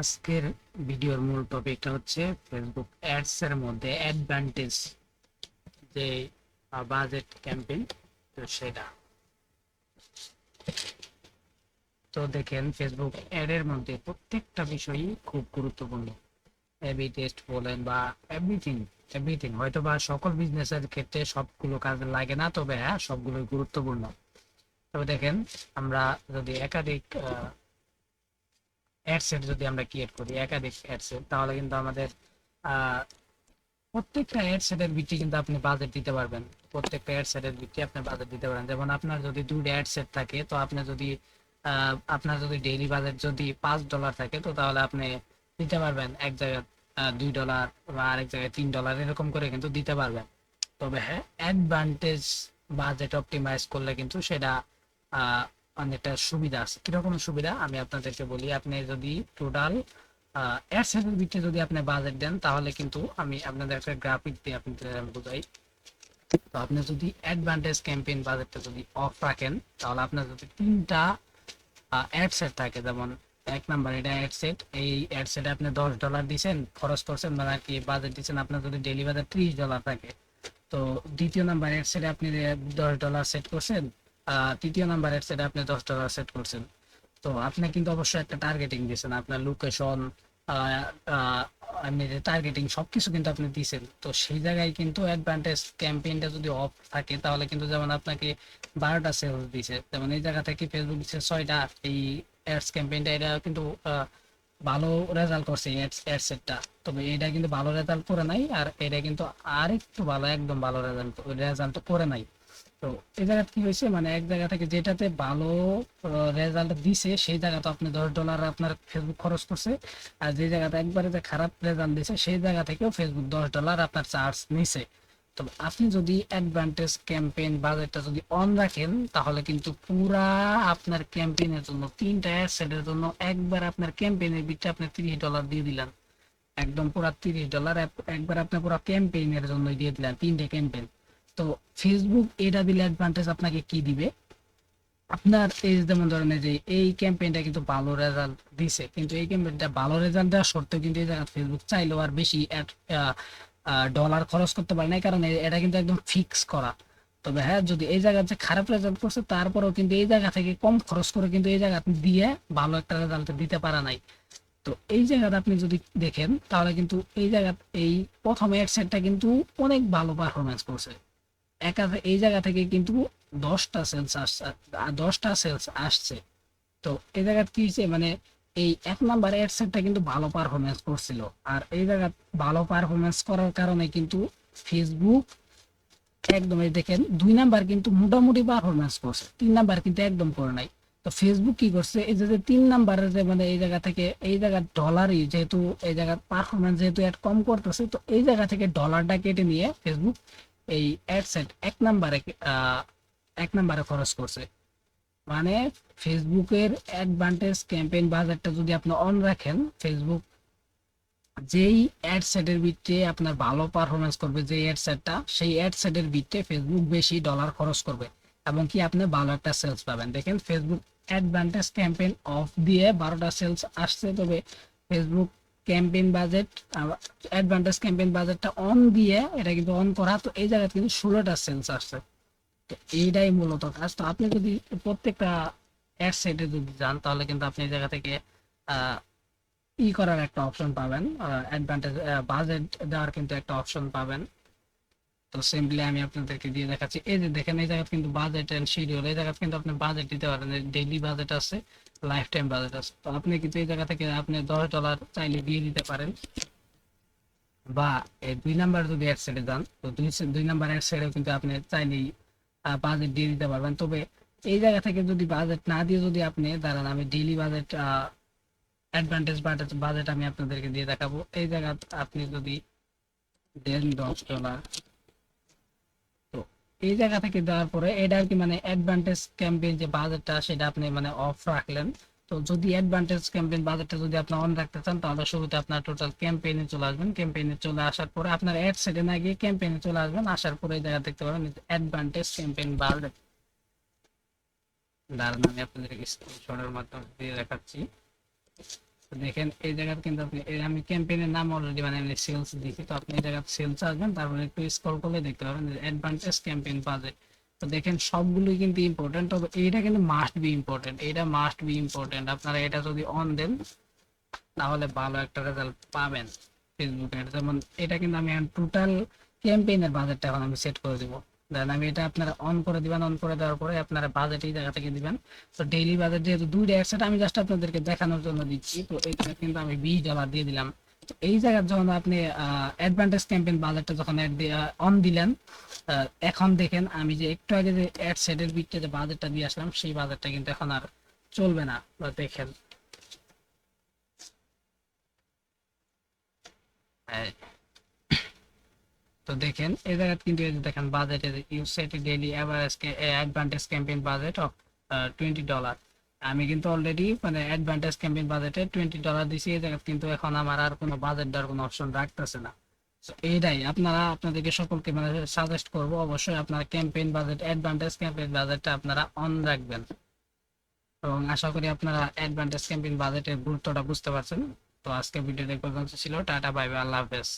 আজকের ভিডিওর মূল টপিকটা হচ্ছে ফেসবুক অ্যাডস এর মধ্যে অ্যাডভান্টেজ যে বাজেট ক্যাম্পেইন। তো সেটা তো দেখেন, ফেসবুক অ্যাড এর মধ্যে প্রত্যেকটা বিষয়ই খুব গুরুত্বপূর্ণ। এবি টেস্ট বলেন বা এভরিথিং এভরিথিং, হয়তো বা সকল বিজনেসের ক্ষেত্রে সবগুলো কাজে লাগে না, তবে হ্যাঁ সবগুলোই গুরুত্বপূর্ণ। তবে দেখেন, আমরা যদি একাধিক অ্যাডসেট যদি আমরা ক্রিয়েট করি, একাধিক অ্যাডসেট, তাহলে কিন্তু আমাদের আহ, প্রত্যেকটা অ্যাডসেটের ভিত্তি কিন্তু আপনি বাজেট দিতে পারবেন। প্রত্যেকটা অ্যাডসেটের ভিত্তি আপনি বাজেট দিতে পারেন। যেমন আপনার যদি দুইটা অ্যাডসেট থাকে, তো আপনি যদি আপনার যদি ডেইলি বাজেট যদি $5 থাকে, তো তাহলে আপনি দিতে পারবেন এক জায়গায় $2 বা আরেক জায়গায় $3 এরকম করে কিন্তু দিতে পারবেন। তবে হ্যাঁ, অ্যাডভান্টেজ বাজেট অপটিমাইজ করলে কিন্তু সেটা আহ, অনেকটা সুবিধা আছে। কিরকম সুবিধা আমি আপনাদেরকে বলি। আপনি যদি টোটাল অ্যাডসেন্স এর ভিত্তিতে যদি আপনি বাজেট দেন, তাহলে কিন্তু আমি আপনাদের একটা গ্রাফিক দিয়ে আপনাদের আমি বুঝাই। তো আপনি যদি অ্যাডভান্টেজ ক্যাম্পেইন বাজেটটা যদি অফ রাখেন, তাহলে আপনার যদি তিনটা অ্যাডসেট থাকে, যেমন এক নাম্বার এটা অ্যাডসেট, এই অ্যাডসেটে আপনি $10 দিচ্ছেন, খরচ করছেন, মানে আর কি বাজেট দিচ্ছেন, আপনার যদি ডেইলি বাজেট $30 থাকে। তো দ্বিতীয় নাম্বার অ্যাডসেটে আপনি $10 সেট করছেন, তৃতীয় নাম্বার অ্যাডসেটে আপনি $10 সেট করছেন। তো আপনি কিন্তু অবশ্যই একটা টার্গেটিং দিয়েছেন, আপনার লোকেশন, আপনি যে টার্গেটিং সবকিছু কিন্তু আপনি দিয়েছেন। তো সেই জায়গায় কিন্তু অ্যাডভান্টেজ ক্যাম্পেইনটা যদি অফ থাকে, তাহলে কিন্তু যেমন আপনাকে 12টা সেলস দিছে, যেমন এই জায়গা থেকে ফেসবুক দিচ্ছে 6টা। এই অ্যাডস ক্যাম্পেইনটা এটা কিন্তু ভালো রেজাল্ট করছে অ্যাডসেটটা। তবে এটা কিন্তু ভালো রেজাল্ট করে নাই, আর এটা কিন্তু আর একটু ভালো, একদম ভালো রেজাল্ট রেজাল্ট করে নাই। তো এই জায়গা কি হয়েছে, মানে এক জায়গা থেকে যেটাতে ভালো রেজাল্ট দিছে, সেই জায়গাতে আপনি $10 আপনার ফেসবুক খরচ করছে। আর যে জায়গাতে একবারে যে খারাপ রেজাল্ট দিছে, সেই জায়গা থেকেও ফেসবুক $10 আপনার চার্জ নিছে। তো আপনি যদি অ্যাডভান্টেজ ক্যাম্পেইন বাজেটটা যদি অন রাখেন, তাহলে কিন্তু পুরা আপনার ক্যাম্পেইনের জন্য, তিনটা অ্যাডসেটের জন্য একবার আপনার ক্যাম্পেইনের বিটে আপনি $30 দিয়ে দিলেন। একদম পুরা $30 একবার আপনি পুরো ক্যাম্পেইনের জন্য দিয়ে দিলেন, তিনটে ক্যাম্পেইন। তো ফেসবুক এটা দিলে অ্যাডভান্টেজ আপনাকে কি দিবে? আপনার এই যেমন ধরেন, এই যে এই ক্যাম্পেইনটা কিন্তু ভালো রেজাল্ট দিছে, কিন্তু এই ক্যাম্পেইনটা ভালো রেজাল্ট দেওয়া সত্ত্বেও কিন্তু এই জায়গায় ফেসবুক চাইলেও আর বেশি ডলার খরচ করতে পারে না, কারণ এটা কিন্তু একদম ফিক্স করা। তবে হ্যাঁ, যদি এই জায়গায় যে খারাপ রেজাল্ট করছে, তারপরেও কিন্তু এই জায়গা থেকে কম খরচ করে কিন্তু এই জায়গা দিয়ে ভালো একটা রেজাল্ট দিতে পারা নাই। তো এই জায়গাটা আপনি যদি দেখেন, তাহলে কিন্তু এই জায়গা, এই প্রথম অ্যাডসেটটা কিন্তু অনেক ভালো পারফরমেন্স করছে। এই জায়গা থেকে কিন্তু 10টা সেলস আসছে। তো এই জায়গা কি হয়েছে, মানে এই এক নাম্বার অ্যাডসেটটা কিন্তু ভালো পারফরমেন্স করছিল। আর এই জায়গা ভালো পারফরমেন্স করার কারণে কিন্তু ফেসবুক একদম, এই দেখেন, 2 নাম্বার কিন্তু মোটামুটি পারফরমেন্স করছে, 3 নাম্বার কিন্তু একদম করে নাই। তো ফেসবুক কি করছে, এই যে 3 নাম্বারের যে, মানে এই জায়গা থেকে এই জায়গা ডলারই যেহেতু, এই জায়গার পারফরমেন্স যেহেতু অ্যাড কম করতেছে, তো এই জায়গা থেকে ডলারটা কেটে নিয়ে ফেসবুক এই অ্যাডসেট এক নাম্বারে খরচ করছে। মানে ফেসবুকের অ্যাডভান্টেজ ক্যাম্পেইন বাজারটা যদি আপনি অন রাখেন, ফেসবুক যেই অ্যাড সেটের ভিত্তিতে আপনার ভালো পারফরমেন্স করবে, যে অ্যাড সেটটা, সেই অ্যাড সেটের ভিত্তিতে ফেসবুক বেশি ডলার খরচ করবে, এবং কি আপনি ভালো একটা সেলস পাবেন। দেখেন, ফেসবুক অ্যাডভান্টেজ ক্যাম্পেইন অফ দিয়ে 12টা সেলস আসছে, তবে Facebook campaign budget, advantage campaign বাজেটটা অন দিয়ে, এটা কিন্তু অন করা, তো এই জায়গায় কিন্তু 16টা সেলস আসছে। তো এইটাই মূলত কাজ। তো আপনি যদি প্রত্যেকটা অ্যাড সেটে যদি যান, তাহলে কিন্তু আপনি এই জায়গা থেকে আহ করার একটা অপশন পাবেন, অ্যাডভান্টেজ বাজেট দেওয়ার কিন্তু একটা অপশন পাবেন। তো সিম্পলি আমি আপনাদেরকে দিয়ে দেখাচ্ছি। এই যে দেখেন, এই জায়গায় কিন্তু বাজেট এন্ড শিডিউল, এই জায়গায় কিন্তু আপনি বাজেট দিতে পারেন, ডেইলি বাজেট আছে, লাইফ টাইম বাজেট আছে। তো আপনি কিন্তু এই জায়গা থেকে আপনি $10 চাইলে দিয়ে দিতে পারেন। বা এই 2 নাম্বার যদি অ্যাড সেটে যান, তো দুই নাম্বার অ্যাড সেটেও কিন্তু আপনি চাইলেই বাজেট দিয়ে দিতে পারবেন। তবে এই জায়গা থেকে যদি বাজেট না দিয়ে যদি আপনি দাঁড়ান, আমি ডেইলি বাজেট, অ্যাডভান্টেজ বাজেট আমি আপনাদেরকে দিয়ে দেখাবো। এই জায়গা আপনি যদি দেন $10, তো এই জায়গা থেকে দেওয়ার পরে এটা আর কি, মানে অ্যাডভান্টেজ ক্যাম্পেইন যে বাজেটটা, সেটা আপনি মানে অফ রাখলেন। তো যদি অ্যাডভান্টেজ ক্যাম্পেইন বাজেটটা যদি আপনি অন রাখতে চান, তাহলে শুরুতে আপনার টোটাল ক্যাম্পেইনে চলে আসবেন। ক্যাম্পেইনে চলে আসার পরে আপনার অ্যাড সেটে না গিয়ে ক্যাম্পেইনে চলে আসবেন। আসার পরে এই জায়গা দেখতে পাবেন অ্যাডভান্টেজ ক্যাম্পেইন বাজেট। দাঁড়ান, আমি আপনাদেরকে স্ক্রিনশটের মাধ্যমে দিয়ে দেখাচ্ছি। দেখেন এই জায়গায় কিন্তু আপনি আমি ক্যাম্পেইনের নাম অলরেডি মানে আমি সেলস দিছি, তো আপনি এই জায়গায় সেলস আসবেন, তারপরে একটু স্ক্রল করলে দেখতে পাবেন অ্যাডভান্টেজ ক্যাম্পেইন বাজেট। তো দেখেন সবগুলোই কিন্তু ইম্পর্টেন্ট, তবে এইটা কিন্তু মাস্ট বি ইম্পর্টেন্ট, এটা মাস্ট বি ইম্পর্টেন্ট। আপনারা এটা যদি অন দেন তাহলে ভালো একটা রেজাল্ট পাবেন ফেসবুকের। যেমন এটা কিন্তু আমি টোটাল ক্যাম্পেইনের বাজেটটা এখন আমি সেট করে দিব। দেন আমি এটা আপনারা অন করে দিবেন, অন করে দেওয়ার পরে আপনারা বাজেট এই জায়গা থেকে দিবেন। তো ডেইলি বাজেট যেহেতু দুইটা একসাথে আমি জাস্ট আপনাদেরকে দেখানোর জন্য দিচ্ছি, তো এইটা কিন্তু আমি $20 দিয়ে দিলাম। তো এই জায়গায় যখন আপনি অ্যাডভান্টেজ ক্যাম্পেইন বাজেটটা যখন অন দিলেন, এখন দেখেন আমি যে একটু আগে যে অ্যাড সেটের বিটতে যে বাজেটটা দিয়ে আসলাম সেই বাজেটটা কিন্তু এখন আর চলবে না। তো দেখেন হ্যাঁ, তো দেখেন এই জায়গায় কিন্তু এই যে দেখেন বাজেটে you set daily average advantage campaign budget of $20। আমি কিন্তু অলরেডি মানে অ্যাডভান্টেজ ক্যাম্পেইন বাজেটে $20 দিছি। এই জায়গায় কিন্তু এখন আমার আর কোনো বাজেট দেওয়ার কোনো অপশন রাখতেছে না। তো এইটাই আপনারা আপনাদেরকে সকলকে মানে সাজেস্ট করবো, অবশ্যই আপনারা ক্যাম্পেইন বাজেট অ্যাডভান্টেজ ক্যাম্পেইন বাজেটটা আপনারা অন রাখবেন। এবং আশা করি আপনারা অ্যাডভান্টেজ ক্যাম্পেইন বাজেটের গুরুত্বটা বুঝতে পারছেন। তো আজকে ভিডিওটা এই পর্যন্ত ছিল। টাটা, বাই বাই, আল্লাহ হাফেজ।